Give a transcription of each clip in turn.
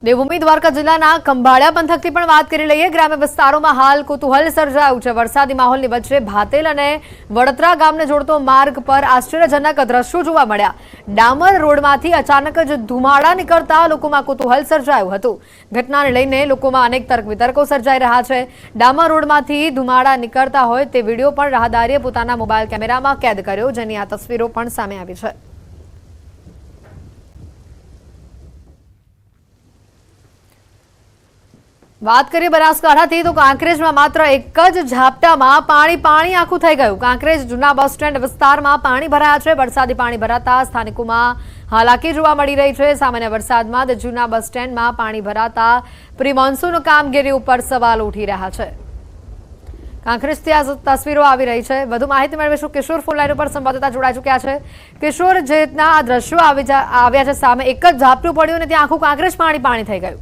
દેવભૂમિ દ્વારકા જિલ્લાના ખંભાળિયા પંથકથી પણ વાત કરી લઈએ। ગ્રામ્ય વિસ્તારોમાં હાલ કુતૂહલ સર્જાયું છે। વરસાદી માહોલની વચ્ચે ભાતેલ અને વડોદરા ગામને જોડતો માર્ગ પર આશ્ચર્યજનક દ્રશ્યો જોવા મળ્યા। ડામર રોડમાંથી અચાનક જ ધુમાડા નીકળતા લોકોમાં કુતૂહલ સર્જાયું હતું। ઘટનાને લઈને લોકોમાં અનેક તર્ક વિતર્કો સર્જાઈ રહ્યા છે। ડામર રોડમાંથી ધુમાડા નીકળતા હોય તે વિડીયો પણ રાહદારીએ પોતાના મોબાઈલ કેમેરામાં કેદ કર્યો, જેની આ તસવીરો પણ સામે આવી છે। વાત કરીએ બનાસકાંઠાથી તો કાંકરેજમાં માત્ર એક જ ઝાપટામાં પાણી આખું થઈ ગયું। કાંકરેજ જૂના બસ સ્ટેન્ડ વિસ્તારમાં પાણી ભરાયા છે। વરસાદી પાણી ભરાતા સ્થાનિકોમાં હાલાકી જોવા મળી રહી છે। સામાન્ય વરસાદમાં જૂના બસ સ્ટેન્ડમાં પાણી ભરાતા પ્રી મોન્સૂન કામગીરી ઉપર સવાલ ઉઠી રહ્યા છે। કાંકરેજથી આ તસવીરો આવી રહી છે। વધુ માહિતી મેળવીશું। કિશોર ફોન લાઈન ઉપર સંવાદદાતા જોડાઈ ચૂક્યા છે। કિશોર, જે રીતના આ દ્રશ્યો આવ્યા છે સામે, એક જ ઝાપટું પડ્યું અને ત્યાં આખું કાંકરેજ પાણી થઈ ગયું।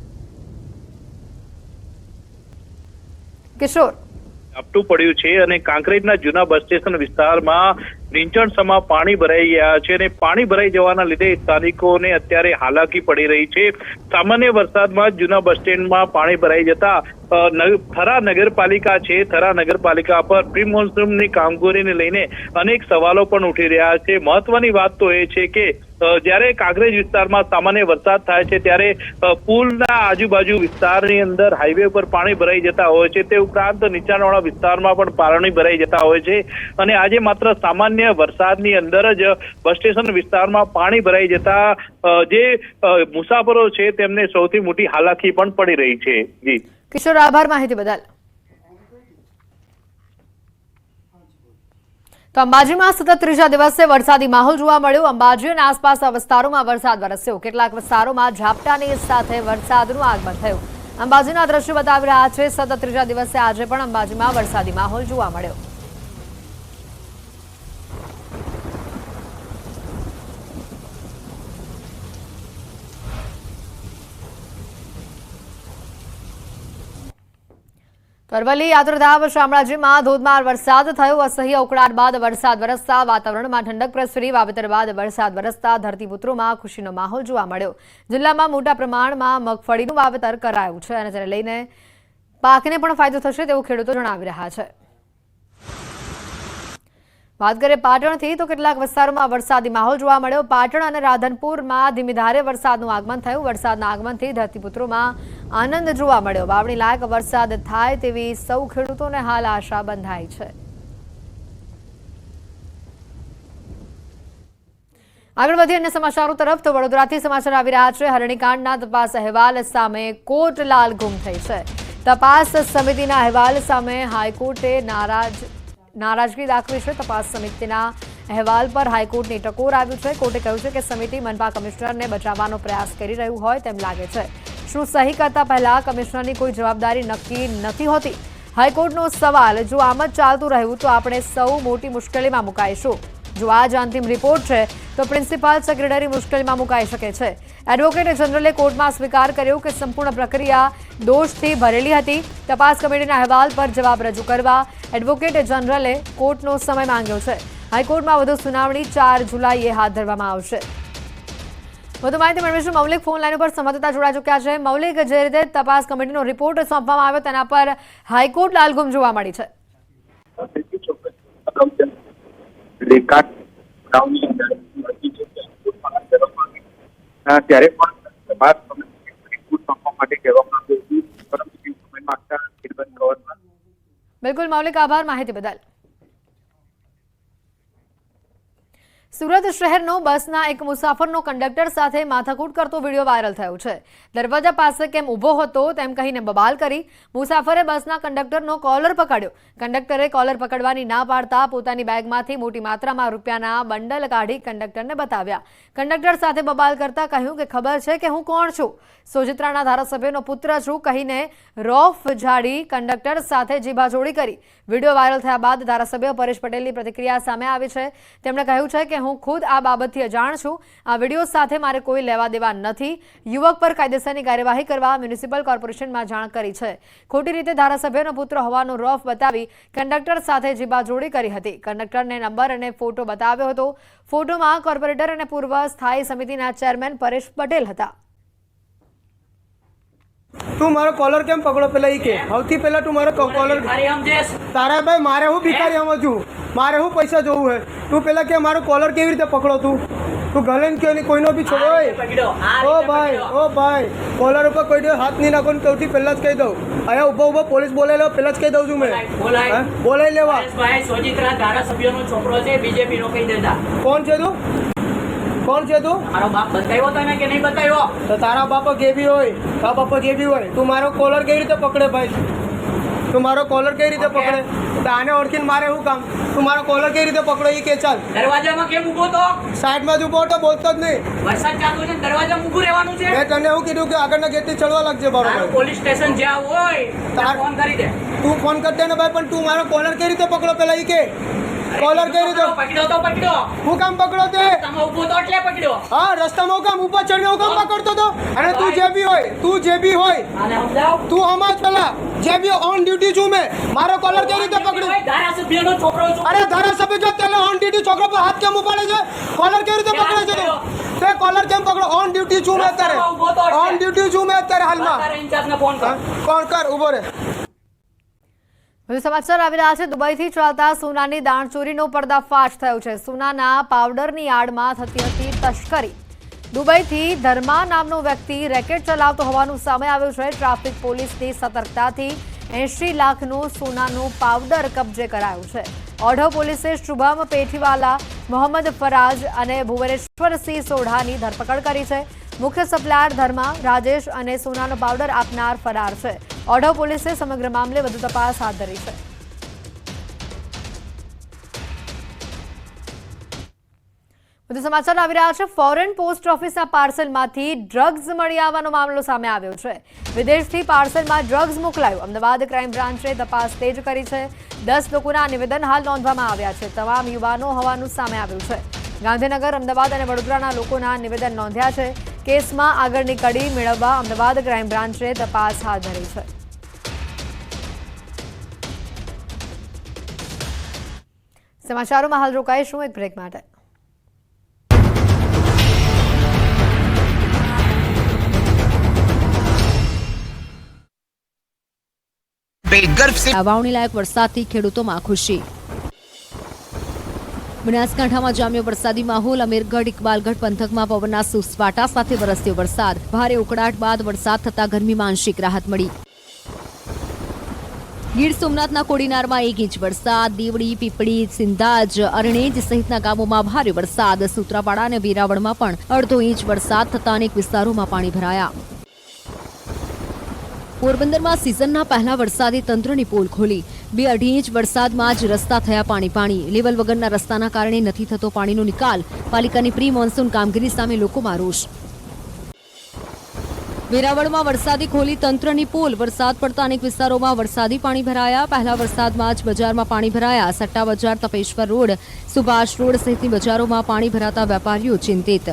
કિશોર, ઝાપટું પડ્યું છે અને કાંકરેજના જૂના બસ સ્ટેશન વિસ્તારમાં નીચાણસમાં પાણી ભરાઈ ગયા છે અને પાણી ભરાઈ જવાના લીધે સ્થાનિકોને અત્યારે હાલાકી પડી રહી છે। સામાન્ય વરસાદમાં જૂના બસ સ્ટેન્ડમાં પાણી ભરાઈ જતા થરા નગરપાલિકા છે, થરા નગરપાલિકા પર પ્રી મોન્સૂનની કામગીરીને લઈને અનેક સવાલો પણ ઉઠી રહ્યા છે। મહત્વની વાત તો એ છે કે જ્યારે કાંકરેજ વિસ્તારમાં સામાન્ય વરસાદ થાય છે ત્યારે પુલના આજુબાજુ વિસ્તારની અંદર હાઈવે પર પાણી ભરાઈ જતા હોય છે। તે ઉપરાંત નીચાણવાળા વિસ્તારમાં પણ પાણી ભરાઈ જતા હોય છે અને આજે માત્ર સામાન્ય વરસાદની અંદર જ બસ સ્ટેશન વિસ્તારમાં પાણી ભરાઈ જતા જે મુસાફરો છે તેમને સૌથી મોટી હાલાકી પણ પડી રહી છે। જી કિશોર, આભાર માહિતી બદલ। તો અંબાજીમાં સતત ત્રીજા દિવસે વરસાદી માહોલ જોવા મળ્યો। અંબાજી અને આસપાસના વિસ્તારોમાં વરસાદ વરસ્યો। કેટલાક વિસ્તારોમાં ઝાપટાની સાથે વરસાદનું આગમન થયું। અંબાજીના દ્રશ્યો બતાવી રહ્યા છે। સતત ત્રીજા દિવસે આજે પણ અંબાજીમાં વરસાદી માહોલ જોવા મળ્યો। અરવલ્લી યાત્રાધામ શામળાજીમાં ધોધમાર વરસાદ થયો। અસહ્ય ઉકળાટ બાદ વરસાદ વરસતા વાતાવરણમાં ઠંડક પ્રસરી। વાવેતર બાદ વરસાદ વરસતા ધરતીપુત્રોમાં ખુશીનો માહોલ જોવા મળ્યો। જિલ્લામાં મોટા પ્રમાણમાં મગફળીનું વાવેતર કરાયું છે અને તેને લઈને પાકને પણ ફાયદો થશે તેવું ખેડૂતો જણાવી રહ્યા છે। વાત કરીએ પાટણથી તો કેટલાક વિસ્તારોમાં વરસાદી માહોલ જોવા મળ્યો। પાટણ અને રાધનપુરમાં ધીમી ધારે વરસાદનું આગમન થયું। વરસાદના આગમનથી ધરતીપુત્રોમાં આનંદ જોવા મળ્યો। વાવણી લાયક વરસાદ થાય તેવી સૌ ખેડૂતોને હાલ આશા બંધાઈ છે। આગળ વધી અન્ય સમાચારો તરફ તો વડોદરાથી સમાચાર આવી રહ્યા છે। હરણીકાંડના તપાસ અહેવાલ સામે કોર્ટ લાલઘુમ થઈ છે। તપાસ સમિતિના અહેવાલ સામે હાઈકોર્ટે નારાજગી દાખવી છે। તપાસ સમિતિના અહેવાલ પર હાઈકોર્ટની ટકોર આવ્યું છે। કોર્ટે કહ્યું છે કે સમિતિ મનપા કમિશનરને બચાવવાનો પ્રયાસ કરી રહ્યું હોય તેમ લાગે છે। શું સહી કરતા પહેલા કમિશનરની કોઈ જવાબદારી નક્કી નથી હોતી? હાઈકોર્ટનો સવાલ, જો આમ જ ચાલતું રહ્યું તો આપણે સૌ મોટી મુશ્કેલીમાં મુકાઈશું। જો આ જ અંતિમ રિપોર્ટ છે તો પ્રિન્સિપાલ સેક્રેટરી મુશ્કેલીમાં મુકાઈ શકે છે। એડવોકેટ જનરલે કોર્ટમાં સ્વીકાર કર્યો કે સંપૂર્ણ પ્રક્રિયા દોષથી ભરેલી હતી। તપાસ કમિટીના અહેવાલ પર જવાબ રજૂ કરવા એડવોકેટ જનરલે કોર્ટનો સમય માંગ્યો છે। હાઈકોર્ટમાં વધુ સુનાવણી 4 જુલાઈએ હાથ ધરવામાં આવશે। વધુ માહિતી મેળવીશું। મૌલિક ફોન લાઈન ઉપર સંવાદદાતા જોડાઈ ચૂક્યા છે। મૌલિક, જે રીતે તપાસ કમિટીનો રિપોર્ટ સોંપવામાં આવ્યો તેના પર હાઈકોર્ટ લાલઘુમ જોવા મળી છે। ત્યારે પણ તપાસ સોંપવા માટે કહેવામાં આવ્યું હતું, પરંતુ સમયમાં આખા બિલકુલ મૌલિક, આભાર માહિતી બદલ। સુરત શહેરનો બસના એક મુસાફરનો કંડક્ટર સાથે માથાકૂટ કરતો વિડીયો વાયરલ થયો છે। દરવાજા પાસે કેમ ઊભો હતો તેમ કહીને બબાલ કરી મુસાફરે બસના કંડક્ટરનો કોલર પકડ્યો। કંડક્ટરે કોલર પકડવાની ના પાડતા પોતાની બેગમાંથી મોટી માત્રામાં રૂપિયાના બંડલ કાઢી કંડક્ટરને બતાવ્યા। કંડક્ટર સાથે બબાલ કરતા કહ્યું કે ખબર છે કે હું કોણ છું, સોજિત્રાના ધારાસભ્યનો પુત્ર છું કહીને રોફ ઝાડી કંડક્ટર સાથે જીભાજોડી કરી। વિડીયો વાયરલ થયા બાદ ધારાસભ્ય પરેશ પટેલની પ્રતિક્રિયા સામે આવી છે। તેમણે કહ્યું છે કે હું ખુદ આ બાબતથી અજાણ છું। આ વિડીયો સાથે મારે કોઈ લેવા દેવા નથી। યુવક પર કાયદેસરની કાર્યવાહી કરવા મ્યુનિસિપલ કોર્પોરેશનમાં જાણ કરી છે। ખોટી રીતે ધારાસભ્યનો પુત્ર હોવાનો રોફ બતાવી કંડક્ટર સાથે જીબાજોડી કરી હતી। કંડક્ટરને નંબર અને ફોટો બતાવ્યો હતો। ફોટોમાં કોર્પોરેટર અને પૂર્વ સ્થાયી સમિતિના ચેરમેન પરેશ પટેલ હતા। તું મારો કોલર કેમ પકડો પેલા ઈ કે સૌથી પહેલા તું મારો કોલર તારા ભાઈ મારે હું ભિખારી સમજું મારે હું પૈસા જોવું હે તું પેલા કે મારો કોલર કેવી રીતે પકડો તું ગલે ને કે કોઈનો બી છોડો ઓ ભાઈ કોલર ઉપર કોઈ દિવસ હાથ નહીં નાખો ને સૌથી પહેલા જ કહી દઉં અહીંયા ઊભો પોલીસ બોલાવી લો પહેલા જ કહી દઉં છું મેં બોલાવી લેવા છોકરો છે બીજેપી નો કહી દેતા કોણ છે તું મારો બાપ બતાવ્યો તને કે નહીં બતાવ્યો તો તારા બાપા જે બી હોય તારા બાપા જે બી હોય તું મારો કોલર કેવી રીતે પકડે ભાઈ તું મારો કોલર કેવી રીતે પકડે તો આને ઓળખીને મારે શું કામ તું મારો કોલર કેવી રીતે પકડો એ કે ચાલ દરવાજામાં કેમ ઊભો તો સાઈડમાં જ ઊભો તો બોલતો જ નહીં વરસાદ ચાલુ છે દરવાજામાં ઊભું રહેવાનું છે મેં તને એવું કીધું કે આગળના ગેટથી ચડવા લાગજે બરોબર પોલીસ સ્ટેશન જ્યાં હોય ત્યાં ફોન કરી દે તું ફોન કરી દે ને ભાઈ પણ તું મારો કોલર કેવી રીતે પકડો પેલા ઈ કે કોલર કેવી રીતે પકડ્યો હું કામ પકડો તે તમે ઊભો તો એટલે પકડ્યો હા રસ્તામાં કામ ઉપર ચડીને હું કામ પકડતો તો અને તું જે બી હોય આને સમજાવ તું આમાં જ પેલા જે બી ઓન ડ્યુટી છું મેં મારો કોલર કેવી રીતે પકડ્યું ધારાસભ્યનો છોકરો છું અરે ધારાસભ્ય જો તેલે ઓન ડ્યુટી છોકરો પર હાથ કેમ ઉપાડે છે કોલર કેવી રીતે પકડે છે તું તે કોલર કેમ પકડો ઓન ડ્યુટી છું મેં અત્યારે ઓન ડ્યુટી છું મેં અત્યારે હાલમાં ઇન્ચાર્જને ફોન કર કોણ કર ઉભો રે વધુ સમાચાર આવી રહ્યા છે દુબઈથી ચાલતા સોનાની દાણચોરીનો પર્દાફાશ થયો છે સોનાના પાવડરની આડમાં થતી હતી તસ્કરી દુબઈથી ધર્મા નામનો વ્યક્તિ રેકેટ ચલાવતો હોવાનું સામે આવ્યું છે ટ્રાફિક પોલીસની સતર્કતાથી 80 લાખનું સોનાનું પાવડર કબજે કરાયું છે ઓઢવ પોલીસે શુભમ પેઠીવાલા મોહમ્મદ ફરાજ અને ભુવનેશ્વરસિંહ સોઢાની ધરપકડ કરી છે મુખ્ય સપ્લાયર ધર્મા રાજેશ અને સોનાનો પાવડર આપનાર ફરાર છે ઓઢવ પોલીસે સમગ્ર મામલે વધુ તપાસ હાથ ધરી છે વધુ સમાચાર આવી રહ્યા છે ફોરેન પોસ્ટ ઓફિસના પાર્સલમાંથી ડ્રગ્સ મળી આવવાનો મામલો સામે આવ્યો છે વિદેશથી પાર્સલમાં ડ્રગ્સ મોકલાયું અમદાવાદ ક્રાઇમ બ્રાન્ચે તપાસ તેજ કરી છે 10 લોકોના નિવેદન હાલ નોંધવામાં આવ્યા છે તમામ યુવાનો હોવાનું સામે આવ્યું છે ગાંધીનગર અમદાવાદ અને વડોદરાના લોકોના નિવેદન નોંધ્યા છે કેસમાં આગળની કડી મેળવવા અમદાવાદ ક્રાઇમ બ્રાન્ચે તપાસ હાથ ધરી છે સમાચારોમાં હાલ રોકાઈશું એક બ્રેક માટે વાવણી લાયક વરસાદથી ખેડૂતોમાં ખુશી બનાસકાંઠામાં જામ્યો વરસાદી માહોલ અમીરગઢ ઇકબાલગઢ પંથકમાં પવનના સુસવાટા સાથે વરસ્યો વરસાદ ભારે ઉકળાટ બાદ વરસાદ થતા ગરમીમાં આંશિક રાહત મળી ગીર સોમનાથના કોડીનારમાં 1 ઇંચ વરસાદ દીવડી પીપળી સિંધાજ અરણેજ સહિતના ગામોમાં ભારે વરસાદ સૂત્રાપાડા અને વેરાવળમાં પણ 1/2 ઇંચ વરસાદ થતા અનેક વિસ્તારોમાં પાણી ભરાયા પોરબંદરમાં સિઝનના પહેલા વરસાદે તંત્રની પોલ ખોલી 2-2.5 ઇંચ વરસાદમાં જ રસ્તા થયા પાણી લેવલ વગરના રસ્તાના કારણે નથી થતો પાણીનો નિકાલ પાલિકાની પ્રી મોન્સૂન કામગીરી સામે લોકોમાં રોષ વેરાવળમાં વરસાદી ખોલી તંત્રની પોલ વરસાદ પડતા અનેક વિસ્તારોમાં વરસાદી પાણી ભરાયા પહેલા વરસાદમાં જ બજારમાં પાણી ભરાયા સટ્ટા બજાર તપેશ્વર રોડ સુભાષ રોડ સહિતની બજારોમાં પાણી ભરાતા વેપારીઓ ચિંતિત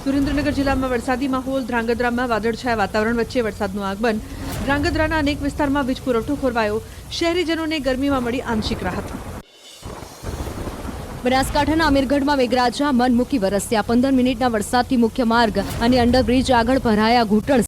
સુરેન્દ્રનગર જિલ્લામાં વરસાદી માહોલ ધ્રાંગધ્રામાં વાદળછાયા વાતાવરણ વચ્ચે વરસાદનું આગમન ધ્રાંગધ્રાના અનેક વિસ્તારમાં વીજ પુરવઠો ખોરવાયો શહેરીજનોને ગરમીમાં મળી આંશિક રાહત બનાસકાંઠાના અમીરગઢમાં મેઘરાજા મન મૂકી વરસ્યા 15 મિનિટના વરસાદથી મુખ્ય માર્ગ અને અંડરબ્રિજ આગળ ભરાયા ઘૂંટણ